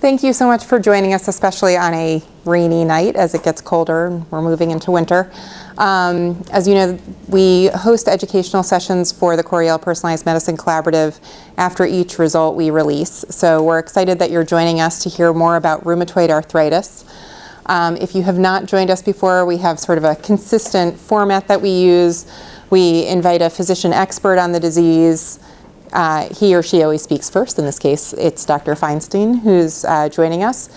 Thank you so much for joining us, especially on a rainy night as it gets colder and we're moving into winter. As you know, we host educational sessions for the Coriell Personalized Medicine Collaborative after each result we release. So we're excited that you're joining us to hear more about rheumatoid arthritis. If you have not joined us before, we have sort of a consistent format that we use. We invite a physician expert on the disease. He or she always speaks first. In this case, it's Dr. Feinstein who's joining us.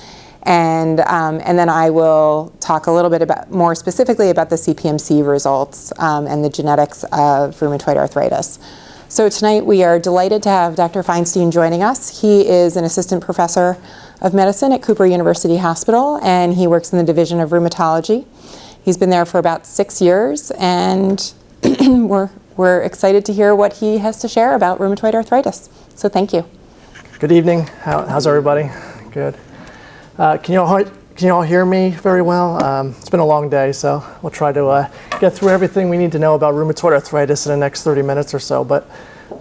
And then I will talk a little bit more specifically about the CPMC results and the genetics of rheumatoid arthritis. So tonight we are delighted to have Dr. Feinstein joining us. He is an assistant professor of medicine at Cooper University Hospital, and he works in the Division of Rheumatology. He's been there for about 6 years, and we're excited to hear what he has to share about rheumatoid arthritis. So thank you. Good evening. How's everybody? Good. Can you all hear me very well? It's been a long day, so we'll try to get through everything we need to know about rheumatoid arthritis in the next 30 minutes or so. But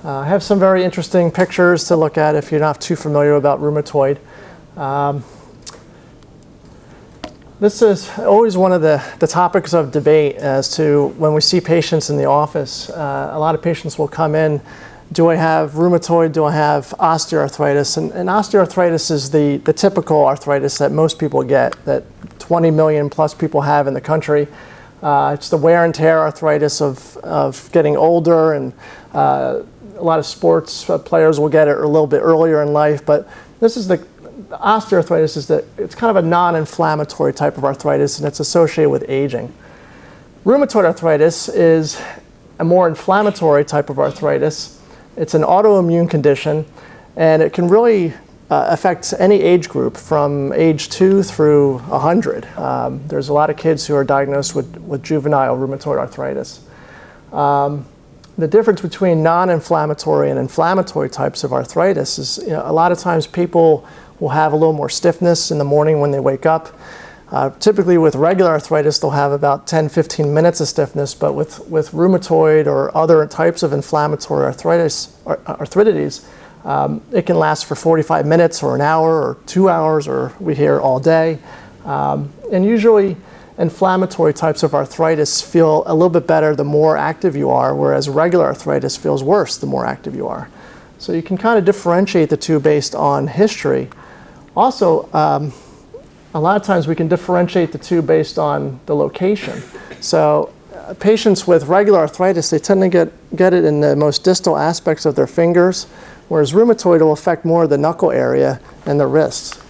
I have some very interesting pictures to look at if you're not too familiar about rheumatoid. This is always one of the topics of debate as to when we see patients in the office. A lot of patients will come in, do I have rheumatoid, do I have osteoarthritis? And osteoarthritis is the typical arthritis that most people get, that 20 million plus people have in the country. It's the wear and tear arthritis of getting older, and a lot of sports players will get it a little bit earlier in life, but this is the osteoarthritis is that it's kind of a non-inflammatory type of arthritis, and it's associated with aging. Rheumatoid arthritis is a more inflammatory type of arthritis. It's an autoimmune condition, and it can really affect any age group from age 2 through 100. There's a lot of kids who are diagnosed with juvenile rheumatoid arthritis. The difference between non-inflammatory and inflammatory types of arthritis is, a lot of times people will have a little more stiffness in the morning when they wake up. Typically with regular arthritis, they'll have about 10-15 minutes of stiffness, but with rheumatoid or other types of inflammatory arthritis, it can last for 45 minutes or an hour or 2 hours, or we hear all day. And usually inflammatory types of arthritis feel a little bit better the more active you are, whereas regular arthritis feels worse the more active you are. So you can kind of differentiate the two based on history. Also, a lot of times we can differentiate the two based on the location. So patients with regular arthritis, they tend to get it in the most distal aspects of their fingers, whereas rheumatoid will affect more of the knuckle area and the wrists.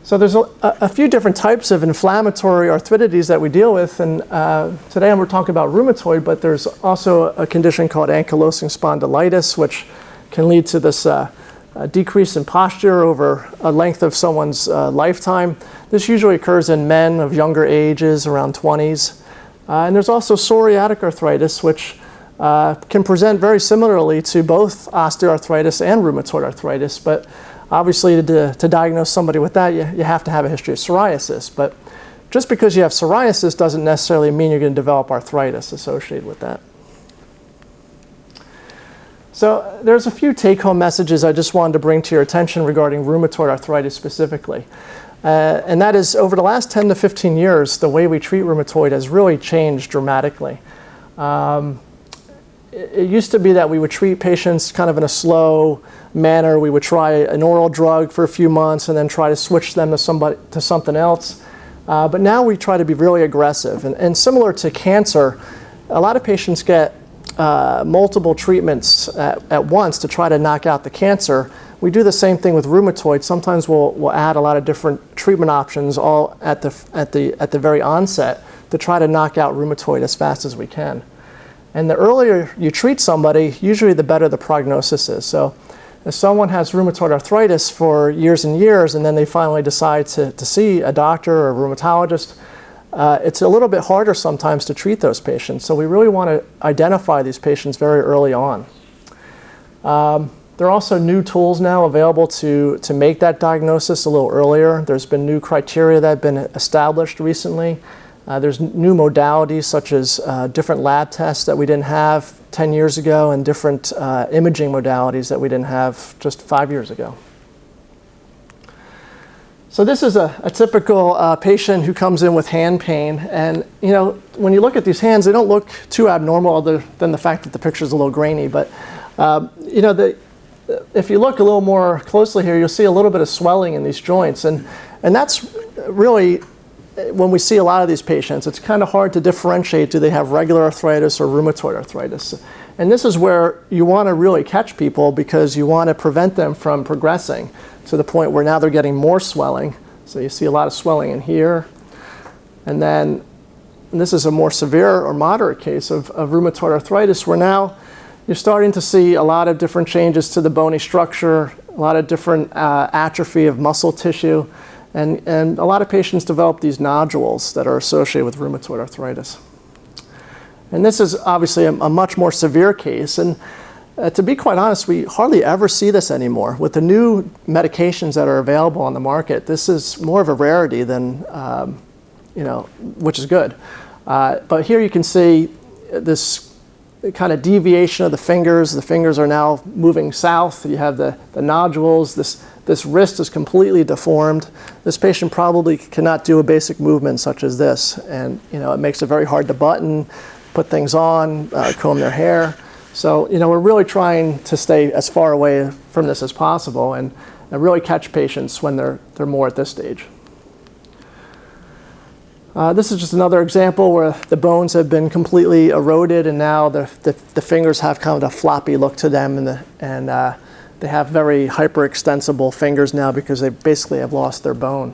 So there's a few different types of inflammatory arthritis that we deal with, and today we're talking about rheumatoid, but there's also a condition called ankylosing spondylitis, which can lead to this decrease in posture over a length of someone's lifetime. This usually occurs in men of younger ages, around 20s. And there's also psoriatic arthritis, which can present very similarly to both osteoarthritis and rheumatoid arthritis, but obviously to diagnose somebody with that, you have to have a history of psoriasis. But just because you have psoriasis doesn't necessarily mean you're going to develop arthritis associated with that. So there's a few take-home messages I just wanted to bring to your attention regarding rheumatoid arthritis specifically. And that is, over the last 10 to 15 years, the way we treat rheumatoid has really changed dramatically. It used to be that we would treat patients kind of in a slow manner. We would try an oral drug for a few months and then try to switch them to something else. But now we try to be really aggressive. And similar to cancer, a lot of patients get multiple treatments at once to try to knock out the cancer. We do the same thing with rheumatoid. Sometimes we'll add a lot of different treatment options all at the very onset to try to knock out rheumatoid as fast as we can. And the earlier you treat somebody, usually the better the prognosis is. So if someone has rheumatoid arthritis for years and years, and then they finally decide to see a doctor or a rheumatologist, it's a little bit harder sometimes to treat those patients. So we really want to identify these patients very early on. There are also new tools now available to make that diagnosis a little earlier. There's been new criteria that have been established recently. There's new modalities such as different lab tests that we didn't have 10 years ago and different imaging modalities that we didn't have just 5 years ago. So this is a typical patient who comes in with hand pain. And you know, when you look at these hands, they don't look too abnormal other than the fact that the picture is a little grainy. But you know, if you look a little more closely here, you'll see a little bit of swelling in these joints. And that's really, when we see a lot of these patients, it's kind of hard to differentiate, do they have regular arthritis or rheumatoid arthritis? And this is where you want to really catch people because you want to prevent them from progressing to the point where now they're getting more swelling. So you see a lot of swelling in here. And then this is a more severe or moderate case of rheumatoid arthritis, where now you're starting to see a lot of different changes to the bony structure, a lot of different atrophy of muscle tissue. And a lot of patients develop these nodules that are associated with rheumatoid arthritis. And this is obviously a much more severe case. And to be quite honest, we hardly ever see this anymore. With the new medications that are available on the market, this is more of a rarity than, you know, which is good. But here you can see this kind of deviation of the fingers. The fingers are now moving south. You have the nodules. This wrist is completely deformed. This patient probably cannot do a basic movement such as this. And you know, it makes it very hard to button, put things on, comb their hair. So you know, we're really trying to stay as far away from this as possible and really catch patients when they're more at this stage. This is just another example where the bones have been completely eroded, and now the fingers have kind of a floppy look to them, and they have very hyperextensible fingers now because they basically have lost their bone.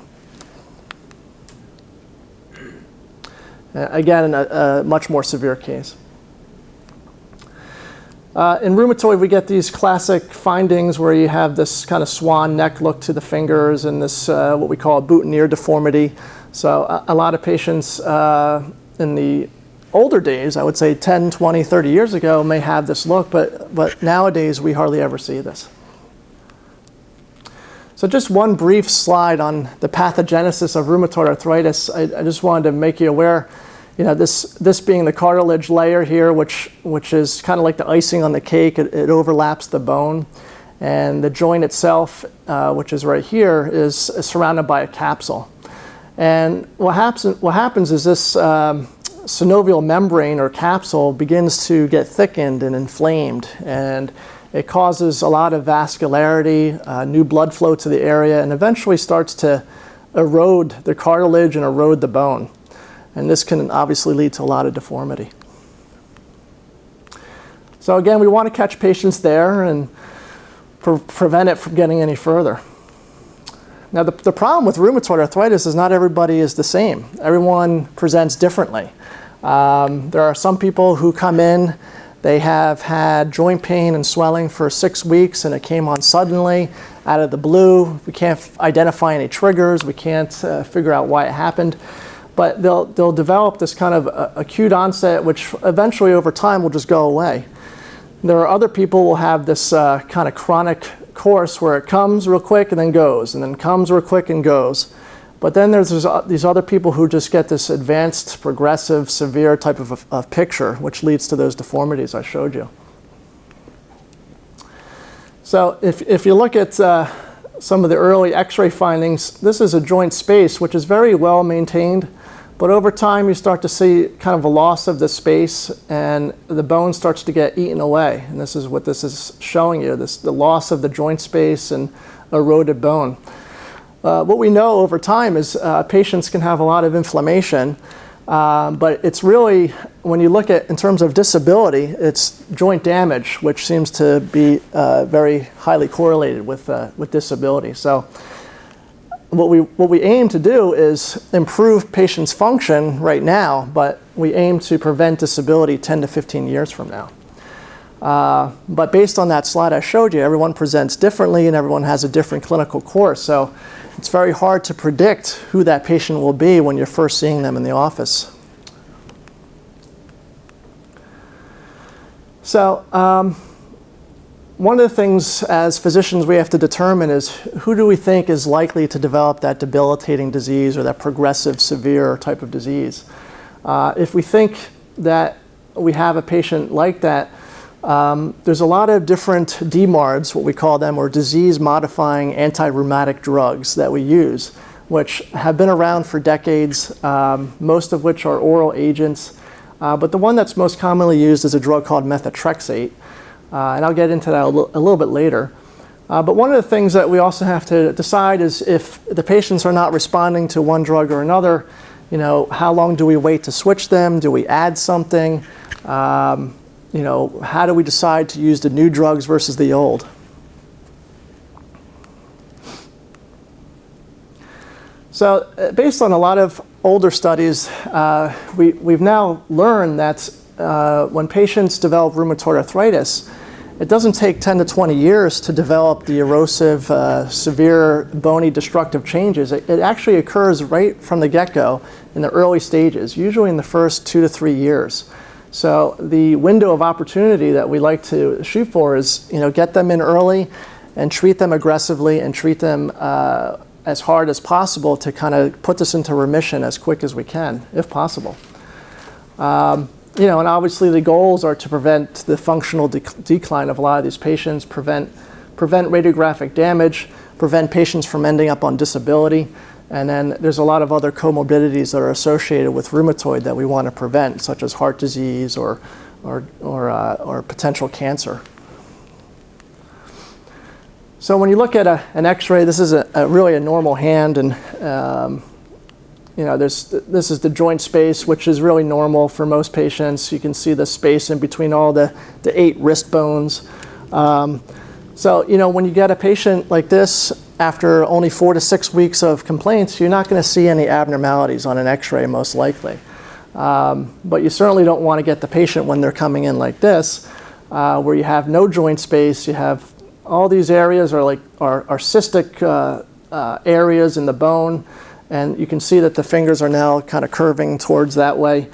Again, a much more severe case. In rheumatoid, we get these classic findings where you have this kind of swan neck look to the fingers and this what we call a boutonniere deformity. So a lot of patients in the older days, I would say 10, 20, 30 years ago, may have this look, but nowadays we hardly ever see this. So just one brief slide on the pathogenesis of rheumatoid arthritis. I just wanted to make you aware, you know, this being the cartilage layer here, which is kind of like the icing on the cake. It overlaps the bone. And the joint itself, which is right here, is surrounded by a capsule. And what happens is this synovial membrane or capsule begins to get thickened and inflamed, and it causes a lot of vascularity, new blood flow to the area, and eventually starts to erode the cartilage and erode the bone. And this can obviously lead to a lot of deformity. So again, we want to catch patients there and prevent it from getting any further. Now the problem with rheumatoid arthritis is not everybody is the same. Everyone presents differently. There are some people who come in, they have had joint pain and swelling for 6 weeks, and it came on suddenly out of the blue. We can't identify any triggers. We can't figure out why it happened. But they'll develop this kind of acute onset, which eventually over time will just go away. There are other people who will have this kind of chronic course where it comes real quick and then goes, and then comes real quick and goes. But then there's these other people who just get this advanced, progressive, severe type of picture, which leads to those deformities I showed you. So if you look at some of the early X-ray findings, this is a joint space which is very well maintained, but over time you start to see kind of a loss of the space, and the bone starts to get eaten away. And this is what this is showing you, the loss of the joint space and eroded bone. What we know over time is patients can have a lot of inflammation, but it's really, when you look at in terms of disability, it's joint damage, which seems to be very highly correlated with disability. So what we aim to do is improve patients' function right now, but we aim to prevent disability 10 to 15 years from now. But based on that slide I showed you, everyone presents differently and everyone has a different clinical course. So it's very hard to predict who that patient will be when you're first seeing them in the office. So one of the things as physicians we have to determine is who do we think is likely to develop that debilitating disease or that progressive severe type of disease. If we think that we have a patient like that, there's a lot of different DMARDs, what we call them, or disease-modifying anti-rheumatic drugs that we use, which have been around for decades, most of which are oral agents. But the one that's most commonly used is a drug called methotrexate, and I'll get into that a little bit later. But one of the things that we also have to decide is if the patients are not responding to one drug or another, how long do we wait to switch them? Do we add something? How do we decide to use the new drugs versus the old? So based on a lot of older studies, we've now learned that when patients develop rheumatoid arthritis, it doesn't take 10 to 20 years to develop the erosive, severe, bony, destructive changes. It actually occurs right from the get-go in the early stages, usually in the first 2 to 3 years. So the window of opportunity that we like to shoot for is, get them in early and treat them aggressively and treat them as hard as possible to kind of put this into remission as quick as we can, if possible. And obviously the goals are to prevent the functional decline of a lot of these patients, prevent radiographic damage, prevent patients from ending up on disability, and then there's a lot of other comorbidities that are associated with rheumatoid that we want to prevent, such as heart disease or potential cancer. So when you look at an X-ray, this is really a normal hand, and this is the joint space, which is really normal for most patients. You can see the space in between all the 8 wrist bones. So when you get a patient like this, after only 4 to 6 weeks of complaints, you're not going to see any abnormalities on an X-ray, most likely. But you certainly don't want to get the patient when they're coming in like this, where you have no joint space. You have all these areas are cystic areas in the bone, and you can see that the fingers are now kind of curving towards that way,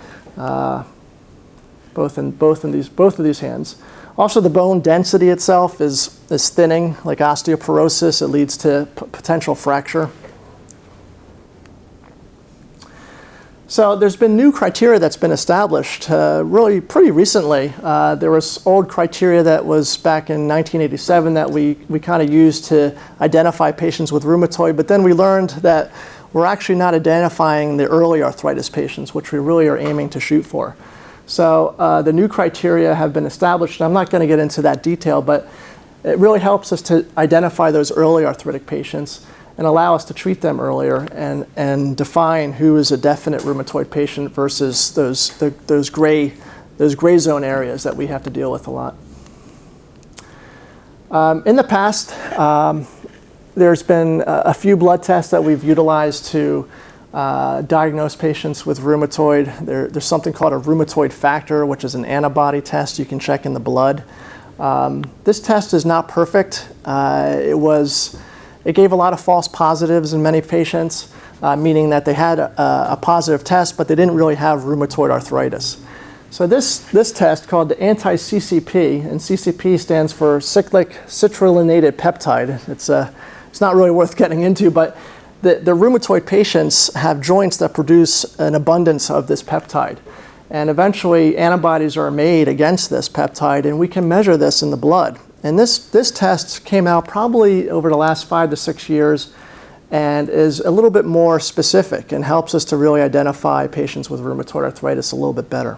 both of these hands. Also, the bone density itself is thinning, like osteoporosis. It leads to potential fracture. So there's been new criteria that's been established really pretty recently. There was old criteria that was back in 1987 that we kind of used to identify patients with rheumatoid, but then we learned that we're actually not identifying the early arthritis patients, which we really are aiming to shoot for. So the new criteria have been established, and I'm not going to get into that detail, but it really helps us to identify those early arthritic patients and allow us to treat them earlier and define who is a definite rheumatoid patient versus those gray zone areas that we have to deal with a lot. In the past, there's been a few blood tests that we've utilized to diagnose patients with rheumatoid. There's something called a rheumatoid factor, which is an antibody test you can check in the blood. This test is not perfect. It gave a lot of false positives in many patients, meaning that they had a positive test, but they didn't really have rheumatoid arthritis. So this test, called the anti-CCP, and CCP stands for cyclic citrullonated peptide. It's not really worth getting into, but the rheumatoid patients have joints that produce an abundance of this peptide. And eventually antibodies are made against this peptide, and we can measure this in the blood. And this test came out probably over the last 5 to 6 years and is a little bit more specific and helps us to really identify patients with rheumatoid arthritis a little bit better.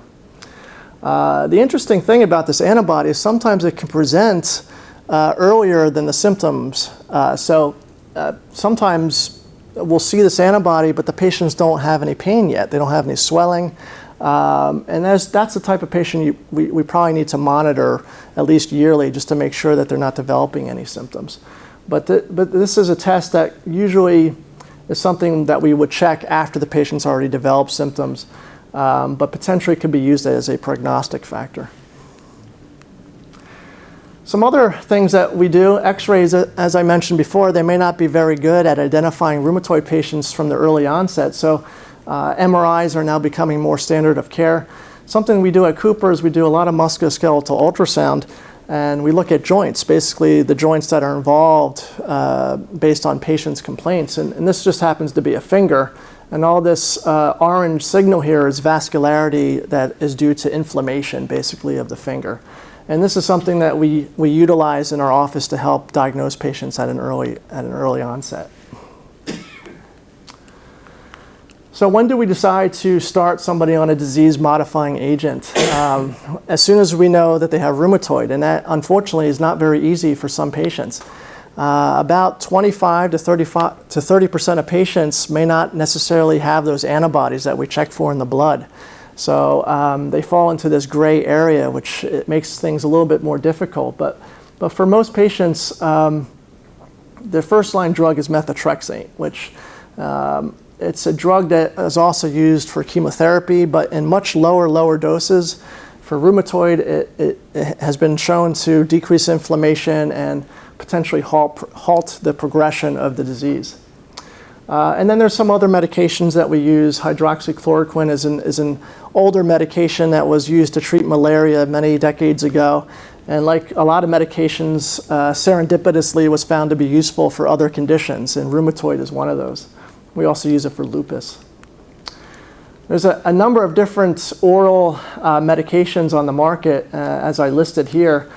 The interesting thing about this antibody is sometimes it can present earlier than the symptoms. Sometimes we'll see this antibody, but the patients don't have any pain yet. They don't have any swelling. And that's the type of patient we probably need to monitor at least yearly just to make sure that they're not developing any symptoms. But this is a test that usually is something that we would check after the patient's already developed symptoms, but potentially could be used as a prognostic factor. Some other things that we do, X-rays, as I mentioned before, they may not be very good at identifying rheumatoid patients from the early onset. So MRIs are now becoming more standard of care. Something we do at Cooper is we do a lot of musculoskeletal ultrasound And we look at joints, basically the joints that are involved based on patients' complaints. And this just happens to be a finger. And all this orange signal here is vascularity that is due to inflammation, basically, of the finger. And this is something that we utilize in our office to help diagnose patients at an early onset. So when do we decide to start somebody on a disease-modifying agent? As soon as we know that they have rheumatoid, and that unfortunately is not very easy for some patients. About 25 to 30% of patients may not necessarily have those antibodies that we check for in the blood. So they fall into this gray area, which it makes things a little bit more difficult. But for most patients, their first-line drug is methotrexate, which it's a drug that is also used for chemotherapy, but in much lower doses. For rheumatoid, it has been shown to decrease inflammation and potentially halt the progression of the disease. And then there's some other medications that we use. Hydroxychloroquine is an older medication that was used to treat malaria many decades ago. And like a lot of medications, serendipitously was found to be useful for other conditions, and rheumatoid is one of those. We also use it for lupus. There's a number of different oral medications on the market, as I listed here.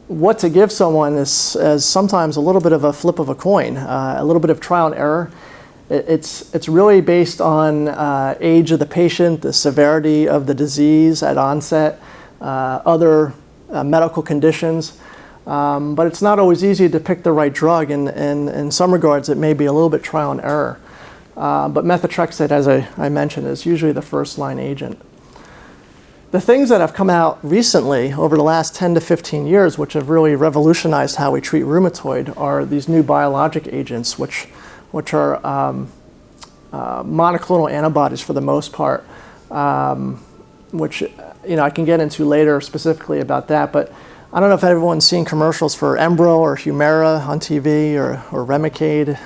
What to give someone is sometimes a little bit of a flip of a coin, a little bit of trial and error. It's really based on age of the patient, the severity of the disease at onset, other medical conditions. But it's not always easy to pick the right drug, and in some regards it may be a little bit trial and error. But methotrexate, as I mentioned, is usually the first-line agent. The things that have come out recently over the last 10 to 15 years, which have really revolutionized how we treat rheumatoid, are these new biologic agents, which are monoclonal antibodies for the most part, which I can get into later specifically about that. But I don't know if everyone's seen commercials for Embro or Humira on TV or Remicade.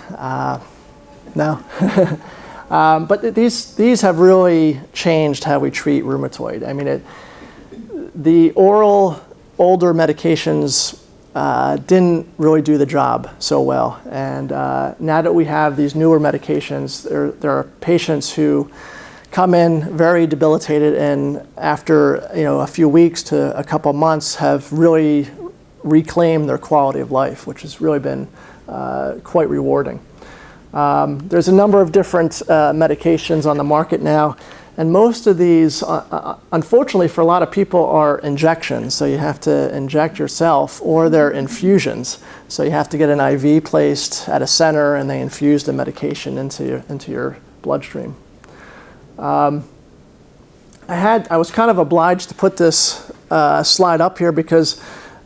No. But these have really changed how we treat rheumatoid. I mean, the oral older medications didn't really do the job so well. And now that we have these newer medications, there are patients who come in very debilitated, and after a few weeks to a couple months have really reclaimed their quality of life, which has really been quite rewarding. There's a number of different medications on the market now, and most of these, unfortunately for a lot of people, are injections. So you have to inject yourself, or they're infusions. So you have to get an IV placed at a center, and they infuse the medication into your bloodstream. I was kind of obliged to put this slide up here because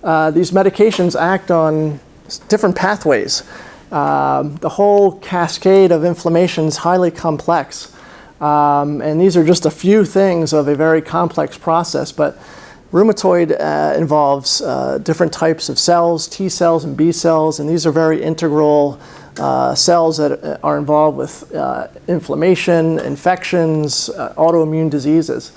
these medications act on different pathways. The whole cascade of inflammation is highly complex. And these are just a few things of a very complex process, but rheumatoid involves different types of cells, T cells and B cells, and these are very integral cells that are involved with inflammation, infections, autoimmune diseases.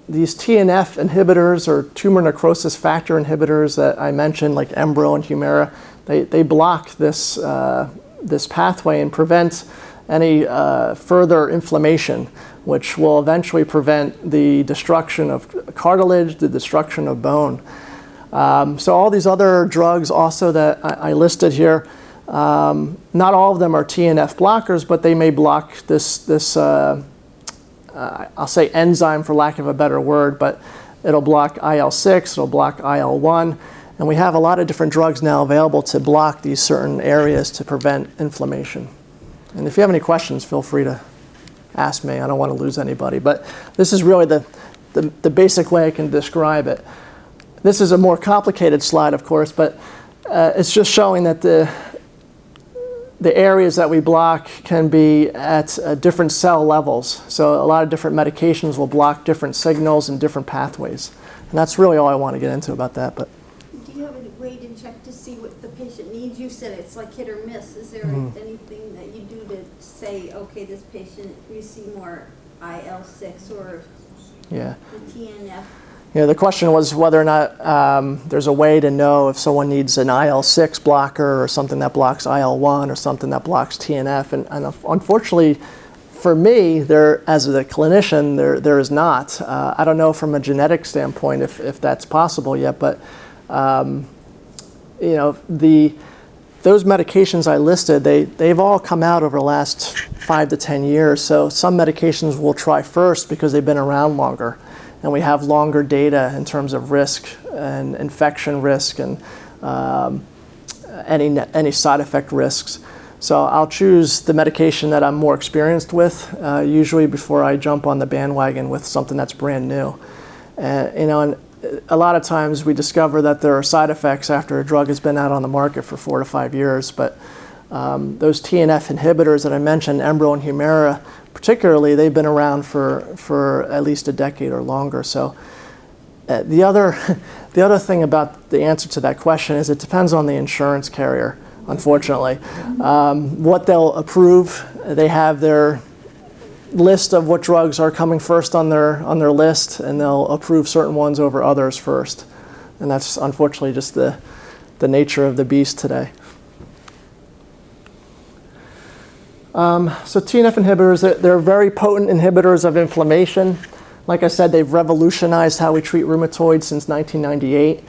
These TNF inhibitors, or tumor necrosis factor inhibitors that I mentioned, like Embro and Humira, they block this pathway and prevent any further inflammation, which will eventually prevent the destruction of cartilage, the destruction of bone. So all these other drugs also that I listed here, not all of them are TNF blockers, but they may block this I'll say enzyme for lack of a better word, but it'll block IL-6, it'll block IL-1, and we have a lot of different drugs now available to block these certain areas to prevent inflammation. And if you have any questions, feel free to ask me. I don't want to lose anybody, but this is really the basic way I can describe it. This is a more complicated slide, of course, but it's just showing that the areas that we block can be at different cell levels. So a lot of different medications will block different signals and different pathways. And that's really all I want to get into about that. But do you have a way to check to see what the patient needs? You said it's like hit or miss. Is there anything that you do to say, okay, this patient, you see more IL-6 or the TNF? The question was whether or not there's a way to know if someone needs an IL-6 blocker or something that blocks IL-1 or something that blocks TNF. And unfortunately, for me, as a clinician, there is not. I don't know from a genetic standpoint if that's possible yet, but those medications I listed, they've all come out over the last 5 to 10 years. So some medications we'll try first because they've been around longer, and we have longer data in terms of risk and infection risk and any side effect risks. So I'll choose the medication that I'm more experienced with, usually before I jump on the bandwagon with something that's brand new. And a lot of times we discover that there are side effects after a drug has been out on the market for 4 to 5 years, but those TNF inhibitors that I mentioned, Enbrel and Humira, particularly, they've been around for at least a decade or longer. So the other thing about the answer to that question is it depends on the insurance carrier, unfortunately. What they'll approve, they have their list of what drugs are coming first on their list, and they'll approve certain ones over others first. And that's unfortunately just the nature of the beast today. So TNF inhibitors, they're very potent inhibitors of inflammation. Like I said, they've revolutionized how we treat rheumatoid since 1998.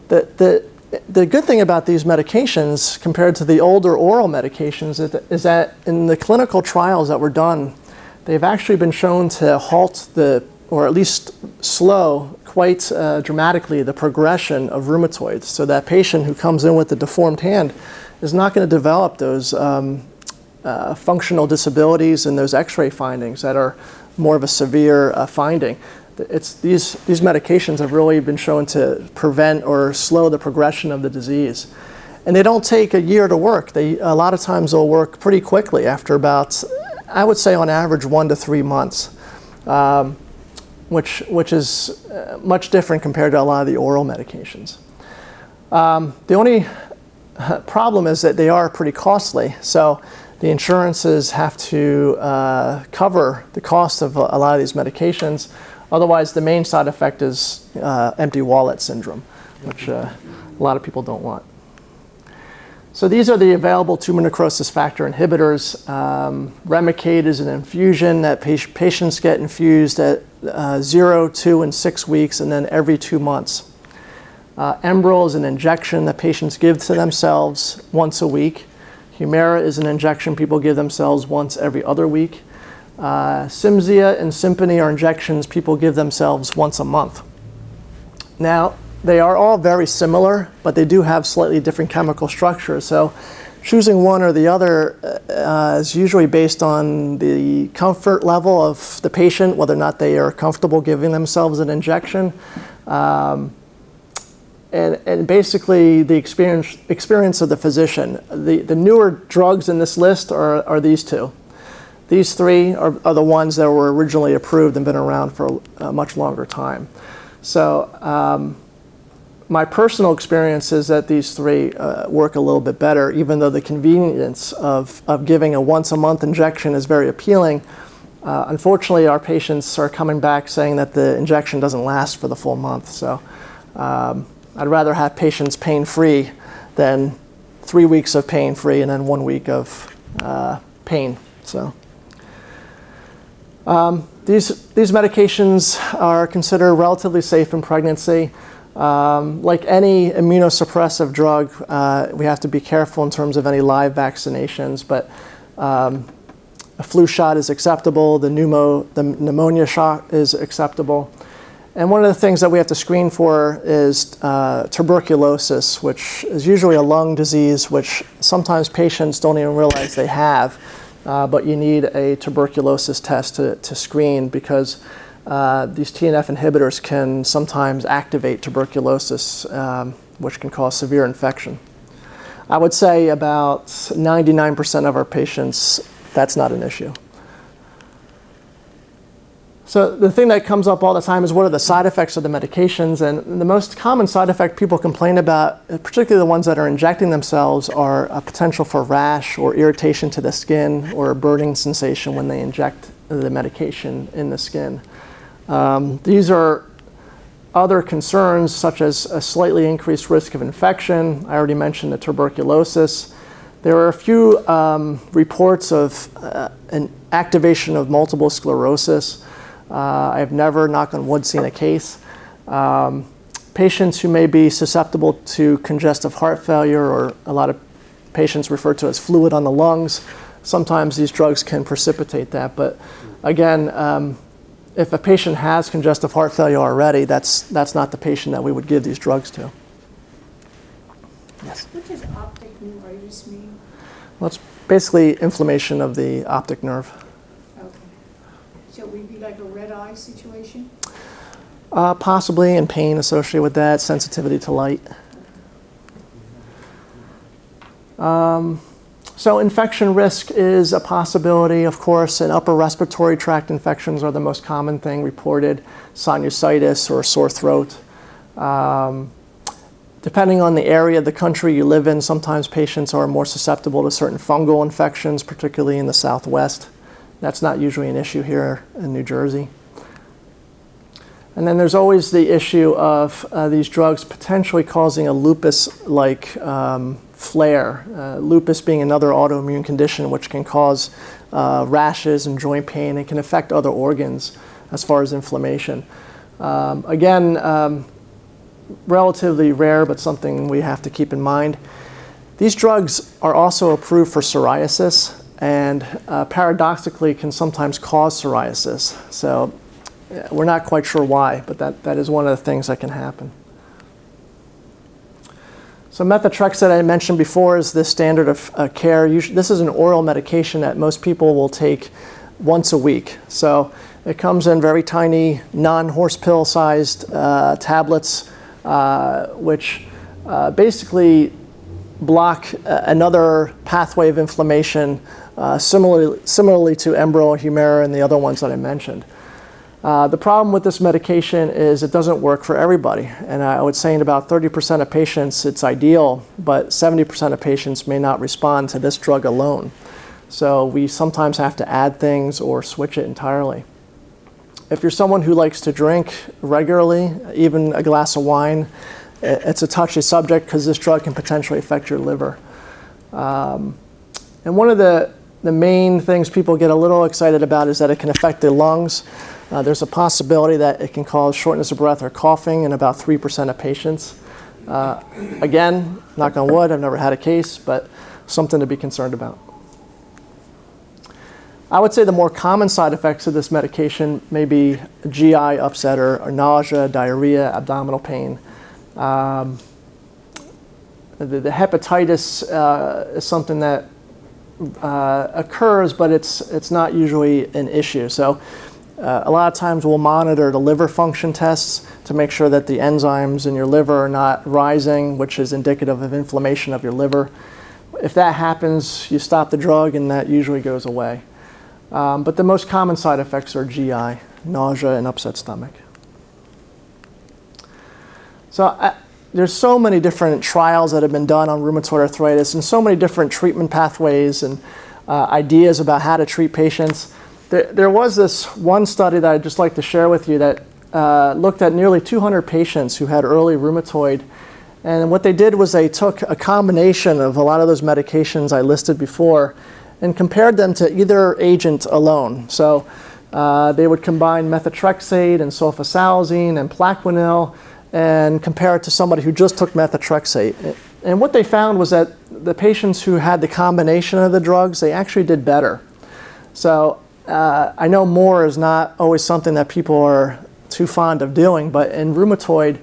The good thing about these medications compared to the older oral medications is that in the clinical trials that were done, they've actually been shown to halt or at least slow quite dramatically the progression of rheumatoid. So that patient who comes in with a deformed hand is not going to develop those functional disabilities and those x-ray findings that are more of a severe finding. These medications have really been shown to prevent or slow the progression of the disease. And they don't take a year to work. A lot of times they'll work pretty quickly after about, I would say on average, 1 to 3 months, which is much different compared to a lot of the oral medications. The only problem is that they are pretty costly. So the insurances have to cover the cost of a lot of these medications. Otherwise, the main side effect is empty wallet syndrome, which a lot of people don't want. So these are the available tumor necrosis factor inhibitors. Remicade is an infusion that patients get infused at 0, 2, and 6 weeks, and then every 2 months. Enbrel is an injection that patients give to themselves once a week. Humira is an injection people give themselves once every other week. Cimzia and Simponi are injections people give themselves once a month. Now, they are all very similar, but they do have slightly different chemical structures. So choosing one or the other is usually based on the comfort level of the patient, whether or not they are comfortable giving themselves an injection. And basically the experience of the physician. The newer drugs in this list are these two. These three are the ones that were originally approved and been around for a much longer time. So my personal experience is that these three work a little bit better, even though the convenience of giving a once-a-month injection is very appealing. Unfortunately, our patients are coming back saying that the injection doesn't last for the full month. So I'd rather have patients pain-free than 3 weeks of pain-free and then 1 week of pain. So these medications are considered relatively safe in pregnancy. Like any immunosuppressive drug, we have to be careful in terms of any live vaccinations, but a flu shot is acceptable, the pneumonia shot is acceptable. And one of the things that we have to screen for is tuberculosis, which is usually a lung disease, which sometimes patients don't even realize they have, but you need a tuberculosis test to screen because these TNF inhibitors can sometimes activate tuberculosis, which can cause severe infection. I would say about 99% of our patients, that's not an issue. So the thing that comes up all the time is what are the side effects of the medications, and the most common side effect people complain about, particularly the ones that are injecting themselves, are a potential for rash or irritation to the skin or a burning sensation when they inject the medication in the skin. These are other concerns, such as a slightly increased risk of infection. I already mentioned the tuberculosis. There are a few reports of an activation of multiple sclerosis. I have never, knock on wood, seen a case. Patients who may be susceptible to congestive heart failure, or a lot of patients refer to as fluid on the lungs. Sometimes these drugs can precipitate that, but again, if a patient has congestive heart failure already, that's not the patient that we would give these drugs to. Yes? What does optic neuritis mean? Well, it's basically inflammation of the optic nerve. Okay. So it would be like a red eye situation? Possibly, and pain associated with that, sensitivity to light. So infection risk is a possibility, of course, and upper respiratory tract infections are the most common thing reported, sinusitis or sore throat. Depending on the area of the country you live in, sometimes patients are more susceptible to certain fungal infections, particularly in the Southwest. That's not usually an issue here in New Jersey. And then there's always the issue of these drugs potentially causing a lupus-like flare. Lupus being another autoimmune condition which can cause rashes and joint pain and can affect other organs as far as inflammation. Again, relatively rare, but something we have to keep in mind. These drugs are also approved for psoriasis, and paradoxically can sometimes cause psoriasis. So we're not quite sure why, but that is one of the things that can happen. So methotrexate, I mentioned before, is the standard of care. This is an oral medication that most people will take once a week. So it comes in very tiny, non-horse pill sized tablets, which basically block another pathway of inflammation, similarly to Enbrel, Humira, and the other ones that I mentioned. The problem with this medication is it doesn't work for everybody. And I would say in about 30% of patients it's ideal, but 70% of patients may not respond to this drug alone. So we sometimes have to add things or switch it entirely. If you're someone who likes to drink regularly, even a glass of wine, it's a touchy subject because this drug can potentially affect your liver. And one of the main things people get a little excited about is that it can affect the lungs. There's a possibility that it can cause shortness of breath or coughing in about 3% of patients. Again, knock on wood, I've never had a case, but something to be concerned about. I would say the more common side effects of this medication may be GI upset or nausea, diarrhea, abdominal pain. The hepatitis is something that occurs, but it's not usually an issue. So a lot of times we'll monitor the liver function tests to make sure that the enzymes in your liver are not rising, which is indicative of inflammation of your liver. If that happens, you stop the drug and that usually goes away. But the most common side effects are GI, nausea, and upset stomach. So there's so many different trials that have been done on rheumatoid arthritis and so many different treatment pathways and ideas about how to treat patients. There was this one study that I'd just like to share with you that looked at nearly 200 patients who had early rheumatoid. And what they did was they took a combination of a lot of those medications I listed before and compared them to either agent alone. So they would combine methotrexate and sulfasalazine and Plaquenil and compare it to somebody who just took methotrexate. And what they found was that the patients who had the combination of the drugs, they actually did better. So I know more is not always something that people are too fond of doing, but in rheumatoid,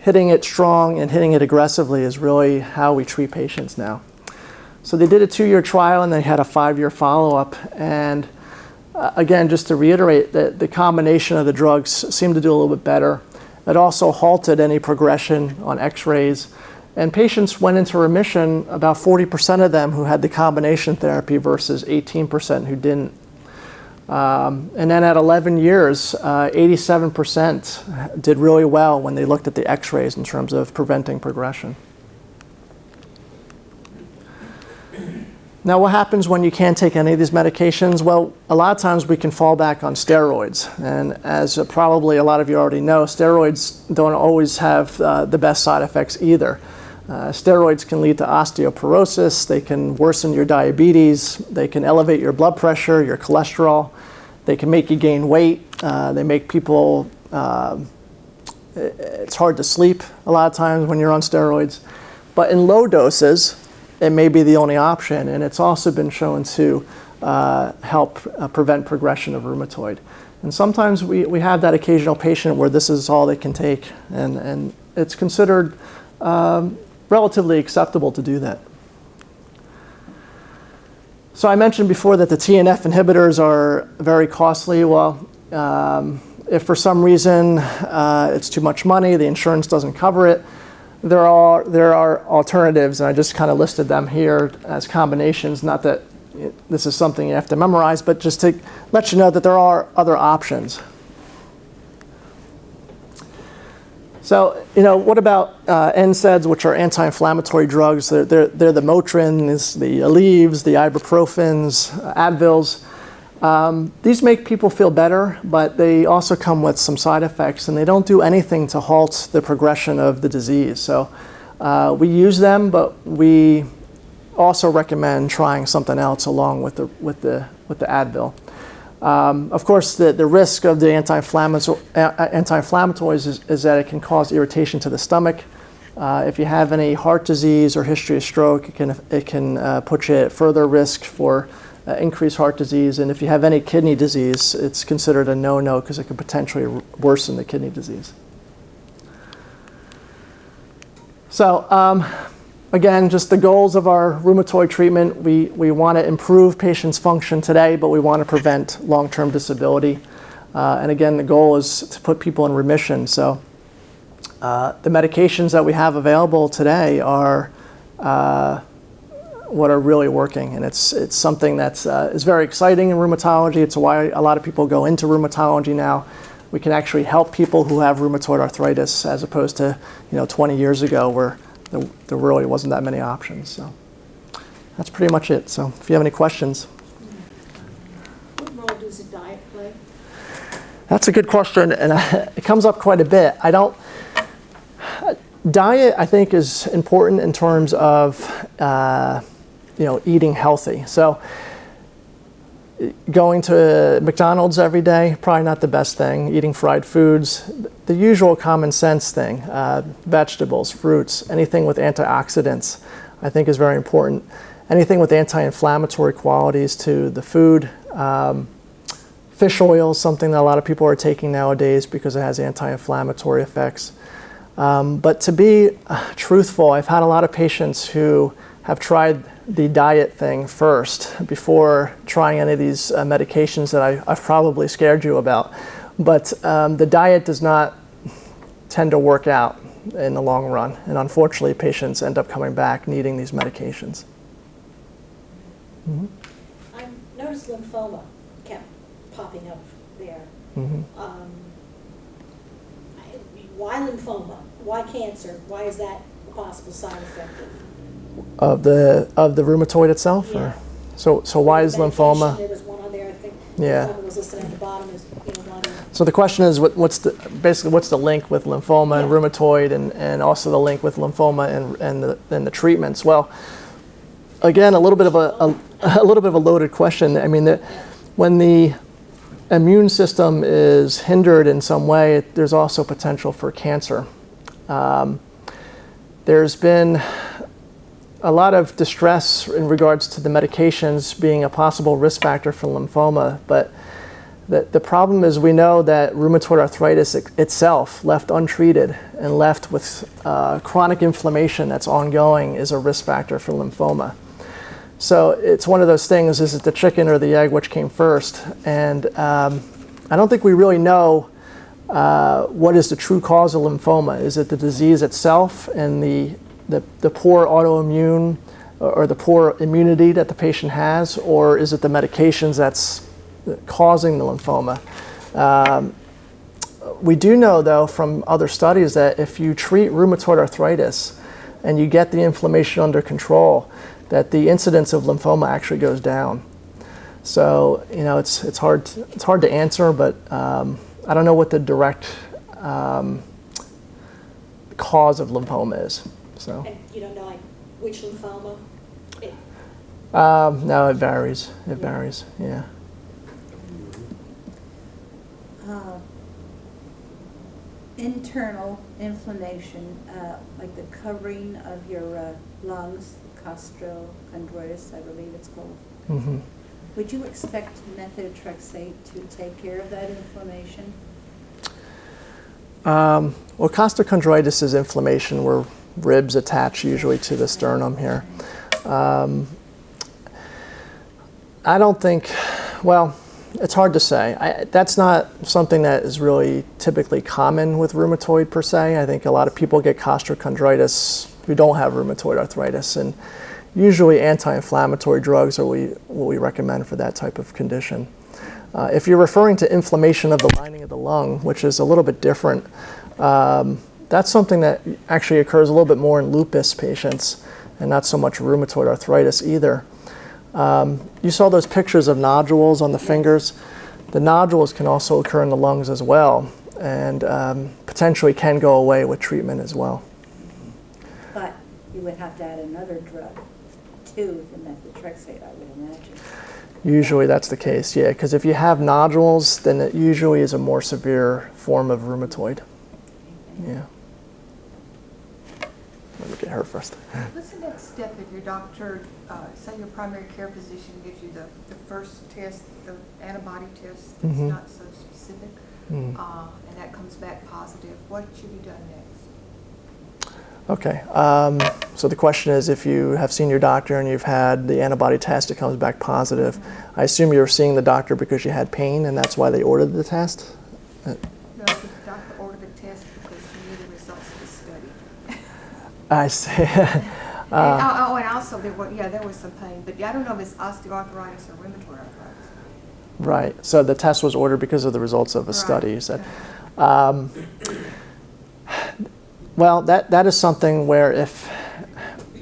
hitting it strong and hitting it aggressively is really how we treat patients now. So they did a 2-year trial and they had a 5-year follow-up. And again, just to reiterate, the combination of the drugs seemed to do a little bit better. It also halted any progression on x-rays. And patients went into remission, about 40% of them who had the combination therapy versus 18% who didn't. And then at 11 years, 87% did really well when they looked at the x-rays in terms of preventing progression. Now, what happens when you can't take any of these medications? Well, a lot of times we can fall back on steroids. And as probably a lot of you already know, steroids don't always have the best side effects either. Steroids can lead to osteoporosis, they can worsen your diabetes, they can elevate your blood pressure, your cholesterol, they can make you gain weight, they make people, it's hard to sleep a lot of times when you're on steroids. But in low doses, it may be the only option, and it's also been shown to help prevent progression of rheumatoid. And sometimes we have that occasional patient where this is all they can take, and it's considered relatively acceptable to do that. So I mentioned before that the TNF inhibitors are very costly. Well, if for some reason it's too much money, the insurance doesn't cover it, there are alternatives, and I just kind of listed them here as combinations. Not that this is something you have to memorize, but just to let you know that there are other options. So, what about NSAIDs, which are anti-inflammatory drugs? They're the Motrins, the Aleve, the ibuprofens, Advils. These make people feel better, but they also come with some side effects, and they don't do anything to halt the progression of the disease. So we use them, but we also recommend trying something else along with the Advil. Of course, the risk of the anti-inflammatories is that it can cause irritation to the stomach. If you have any heart disease or history of stroke, it can put you at further risk for increased heart disease. And if you have any kidney disease, it's considered a no-no because it could potentially worsen the kidney disease. So again, just the goals of our rheumatoid treatment, we want to improve patients' function today, but we want to prevent long-term disability. And again, the goal is to put people in remission. So the medications that we have available today are what are really working, and it's something that is very exciting in rheumatoology. It's why a lot of people go into rheumatology now. We can actually help people who have rheumatoid arthritis, as opposed to 20 years ago where there really wasn't that many options. So that's pretty much it. So if you have any questions. What role does the diet play? That's a good question, and it comes up quite a bit. Diet, I think, is important in terms of eating healthy. So going to McDonald's every day, probably not the best thing. Eating fried foods, the usual common sense thing. Vegetables, fruits, anything with antioxidants, I think is very important. Anything with anti-inflammatory qualities to the food. Fish oil is something that a lot of people are taking nowadays because it has anti-inflammatory effects. But to be truthful, I've had a lot of patients who have tried the diet thing first before trying any of these medications that I've probably scared you about. But the diet does not tend to work out in the long run, and unfortunately patients end up coming back needing these medications. Mm-hmm. I noticed lymphoma kept popping up there. Mm-hmm. Why lymphoma? Why cancer? Why is that a possible side effect Of the rheumatoid itself? Yeah. Or? So why is lymphoma? There was one on there, I think. Yeah. Lymphoma was listed at the bottom as one. So the question is, what's the link with lymphoma and rheumatoid, and also the link with lymphoma and the treatments? Well, again, a little bit of a loaded question. I mean, when the immune system is hindered in some way, there's also potential for cancer. There's been a lot of distress in regards to the medications being a possible risk factor for lymphoma, but the problem is we know that rheumatoid arthritis itself, left untreated and left with chronic inflammation that's ongoing, is a risk factor for lymphoma. So it's one of those things, is it the chicken or the egg, which came first? And I don't think we really know what is the true cause of lymphoma. Is it the disease itself and the poor autoimmune or the poor immunity that the patient has, or is it the medications that's causing the lymphoma? We do know, though, from other studies that if you treat rheumatoid arthritis and you get the inflammation under control, that the incidence of lymphoma actually goes down. So, you know, it's hard to answer, but I don't know what the direct cause of lymphoma is. So. And you don't know like which lymphoma? No, it varies. It varies. Yeah. Internal inflammation, like the covering of your lungs, costochondritis, I believe it's called. Mm-hmm. Would you expect methotrexate to take care of that inflammation? Well, costochondritis is inflammation where ribs attach usually to the sternum here. I don't think, well, it's hard to say. That's not something that is really typically common with rheumatoid per se. I think a lot of people get costochondritis who don't have rheumatoid arthritis, and usually anti-inflammatory drugs are what we recommend for that type of condition. If you're referring to inflammation of the lining of the lung, which is a little bit different, that's something that actually occurs a little bit more in lupus patients and not so much rheumatoid arthritis either. You saw those pictures of nodules on the fingers. The nodules can also occur in the lungs as well, and potentially can go away with treatment as well. But you would have to add another drug to the methotrexate, I would imagine. Usually that's the case, yeah, because if you have nodules, then it usually is a more severe form of rheumatoid. Yeah. Let me get her first. What's the next step if your doctor, say your primary care physician gives you the first test, the antibody test that's not so specific, and that comes back positive? What should be done next? Okay, so the question is, if you have seen your doctor and you've had the antibody test, it comes back positive. I assume you were seeing the doctor because you had pain and that's why they ordered the test? No, the doctor ordered the test because he knew the results of the study. I see. And also there was some pain, but I don't know if it's osteoarthritis or rheumatoid arthritis. Right, so the test was ordered because of the results of a study, you said. Well, that is something where if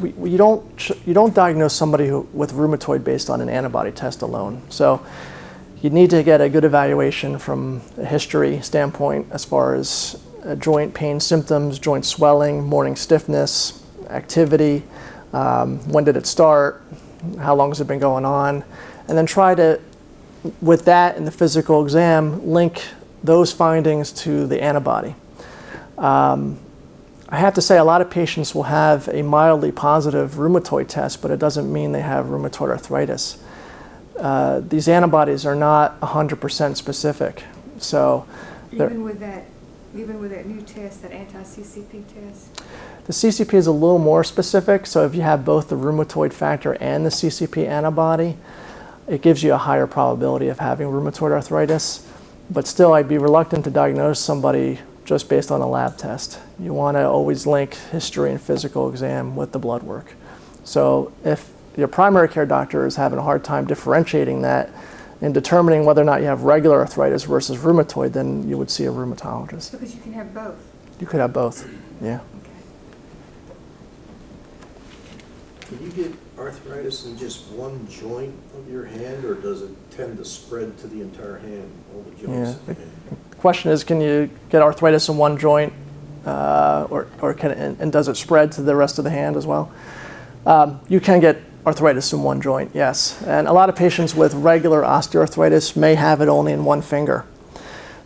you don't diagnose somebody with rheumatoid based on an antibody test alone. So you need to get a good evaluation from a history standpoint as far as joint pain symptoms, joint swelling, morning stiffness, activity, when did it start, how long has it been going on, and then try to, with that and the physical exam, link those findings to the antibody. I have to say a lot of patients will have a mildly positive rheumatoid test, but it doesn't mean they have rheumatoid arthritis. These antibodies are not 100% specific. So Even with that new test, that anti-CCP test? the CCP is a little more specific, so if you have both the rheumatoid factor and the CCP antibody, it gives you a higher probability of having rheumatoid arthritis. But still, I'd be reluctant to diagnose somebody just based on a lab test. You want to always link history and physical exam with the blood work. So if your primary care doctor is having a hard time differentiating that and determining whether or not you have regular arthritis versus rheumatoid, then you would see a rheumatologist. Because you can have both. You could have both, yeah. Can you get arthritis in just one joint of your hand, or does it tend to spread to the entire hand, all the joints of the hand? The question is, can you get arthritis in one joint, or can it, and does it spread to the rest of the hand as well? You can get arthritis in one joint, yes. And a lot of patients with regular osteoarthritis may have it only in one finger.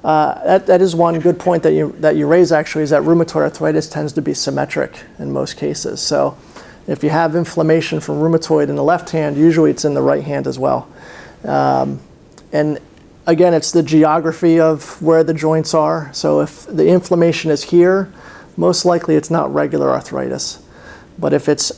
That is one good point that you raise, actually, is that rheumatoid arthritis tends to be symmetric in most cases. So if you have inflammation from rheumatoid in the left hand, usually it's in the right hand as well. And again, it's the geography of where the joints are. So if the inflammation is here, most likely it's not regular arthritis. But if it's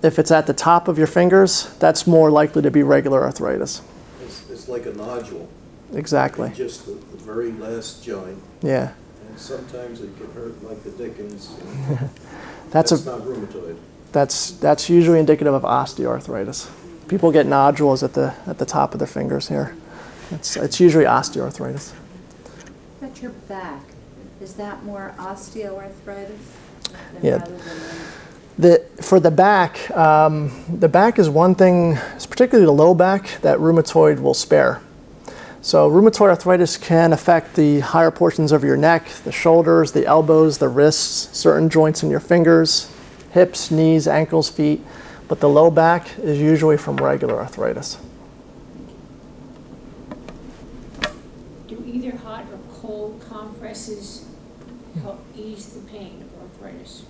at the top of your fingers, that's more likely to be regular arthritis. It's like a nodule. Exactly. Just the very last joint. Yeah. And sometimes it can hurt like the dickens. That's not rheumatoid. That's usually indicative of osteoarthritis. People get nodules at the top of their fingers here. It's usually osteoarthritis. But your back, is that more osteoarthritis? Yeah. Rather than For the back is one thing, particularly the low back, that rheumatoid will spare. So rheumatoid arthritis can affect the higher portions of your neck, the shoulders, the elbows, the wrists, certain joints in your fingers, hips, knees, ankles, feet, but the low back is usually from regular arthritis. Do either hot or cold compresses help ease the pain of arthritis?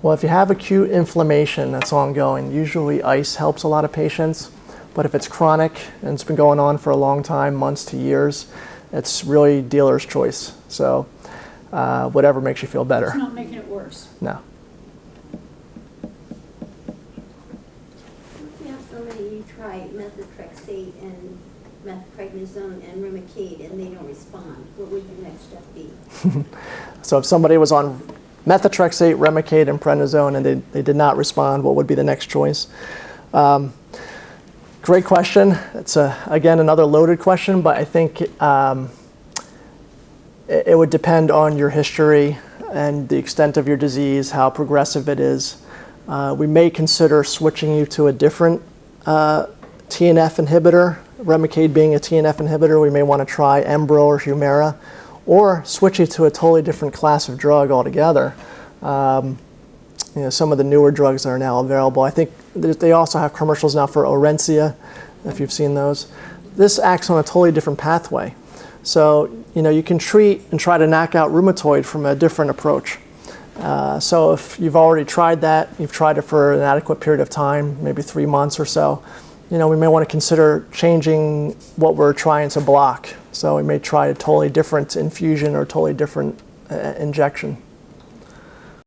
Well, if you have acute inflammation that's ongoing, usually ice helps a lot of patients. But if it's chronic and it's been going on for a long time, months to years, it's really dealer's choice. So whatever makes you feel better. It's not making it worse. No. Yeah, somebody you try methotrexate and methylprednisone and Remicade and they don't respond. What would your next step be? So if somebody was on methotrexate, Remicade, and prednisone and they did not respond, what would be the next choice? Great question. It's, again, another loaded question, but I think it would depend on your history and the extent of your disease, how progressive it is. We may consider switching you to a different TNF inhibitor, Remicade being a TNF inhibitor. We may want to try Embro or Humira, or switch you to a totally different class of drug altogether. You know, some of the newer drugs that are now available. I think they also have commercials now for Orencia, if you've seen those. This acts on a totally different pathway. So, you know, you can treat and try to knock out rheumatoid from a different approach. So if you've already tried that, you've tried it for an adequate period of time, maybe 3 months or so, you know, we may want to consider changing what we're trying to block. So we may try a totally different infusion or totally different injection.